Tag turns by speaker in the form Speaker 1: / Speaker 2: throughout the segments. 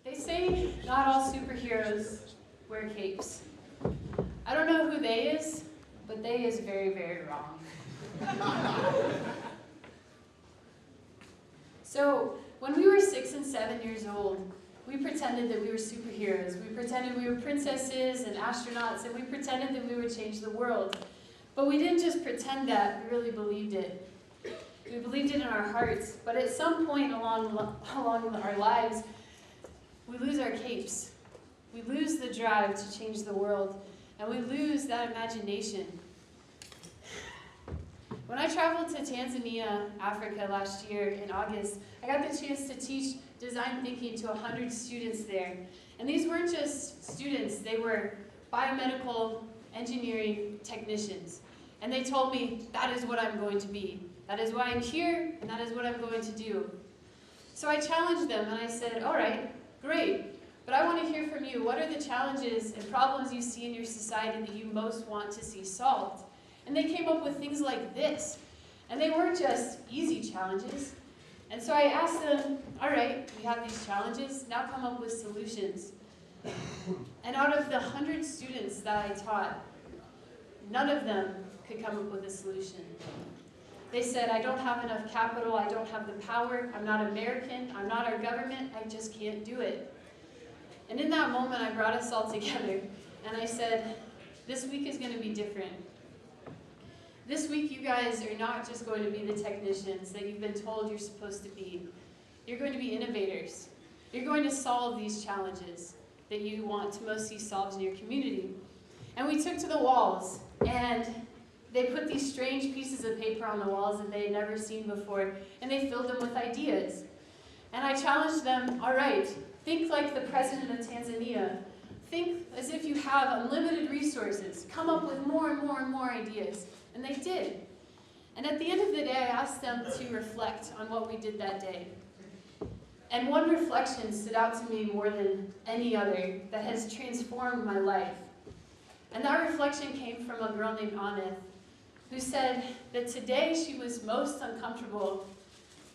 Speaker 1: They say not all superheroes wear capes. I don't know who they is, but they is very, very wrong. So, when we were 6 and 7 years old, we pretended that we were superheroes. We pretended we were princesses and astronauts, and we pretended that we would change the world. But we didn't just pretend that, we really believed it. We believed it in our hearts, but at some point along our lives, we lose our capes. We lose the drive to change the world, and we lose that imagination. When I traveled to Tanzania, Africa last year in August, I got the chance to teach design thinking to 100 students there. And these weren't just students, they were biomedical engineering technicians. And they told me, that is what I'm going to be. That is why I'm here, and that is what I'm going to do. So I challenged them, and I said, all right, great, but I want to hear from you. What are the challenges and problems you see in your society that you most want to see solved? And they came up with things like this. And they weren't just easy challenges. And so I asked them, all right, we have these challenges, now come up with solutions. And out of the 100 students that I taught, none of them could come up with a solution. They said, I don't have enough capital, I don't have the power, I'm not American, I'm not our government, I just can't do it. And in that moment, I brought us all together, and I said, this week is going to be different. This week, you guys are not just going to be the technicians that you've been told you're supposed to be. You're going to be innovators. You're going to solve these challenges that you want to most see solved in your community. And we took to the walls, and they put these strange pieces of paper on the walls that they had never seen before, and they filled them with ideas. And I challenged them, all right, think like the president of Tanzania. Think as if you have unlimited resources. Come up with more and more and more ideas. And they did. And at the end of the day, I asked them to reflect on what we did that day. And one reflection stood out to me more than any other that has transformed my life. And that reflection came from a girl named Aneth, who said that today she was most uncomfortable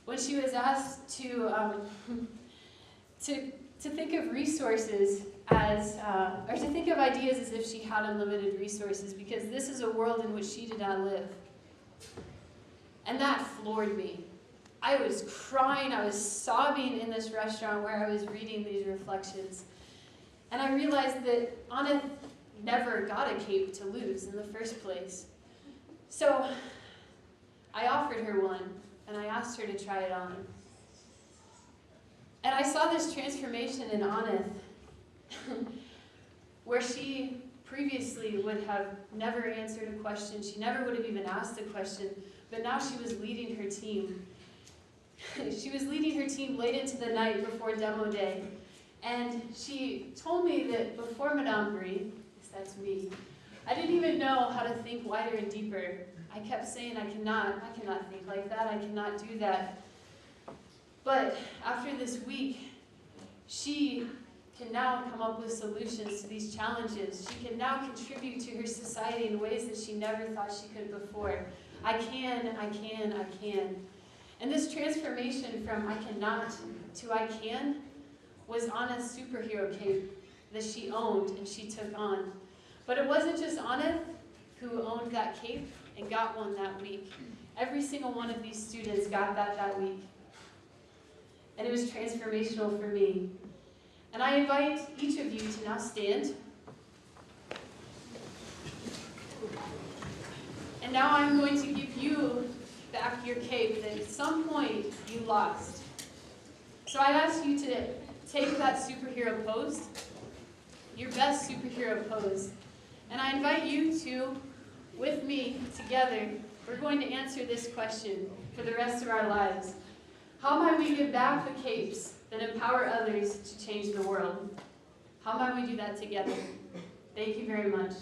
Speaker 1: when she was asked to think of resources as, or to think of ideas as if she had unlimited resources, because this is a world in which she did not live. And that floored me. I was crying, I was sobbing in this restaurant where I was reading these reflections. And I realized that Anna never got a cape to lose in the first place. So I offered her one, and I asked her to try it on. And I saw this transformation in Aneth, where she previously would have never answered a question. She never would have even asked a question, but now she was leading her team. She was leading her team late into the night before demo day. And she told me that before Madame Bre, that's me, I didn't even know how to think wider and deeper. I kept saying, I cannot think like that, I cannot do that. But after this week, she can now come up with solutions to these challenges. She can now contribute to her society in ways that she never thought she could before. I can. And this transformation from I cannot to I can was Anna's superhero cape that she owned and she took on. But it wasn't just Anna who owned that cape and got one that week. Every single one of these students got that week. And it was transformational for me. And I invite each of you to now stand. And now I'm going to give you back your cape that at some point you lost. So I ask you to take that superhero pose, your best superhero pose. And I invite you to, with me, together, we're going to answer this question for the rest of our lives. How might we give back the capes that empower others to change the world? How might we do that together? Thank you very much.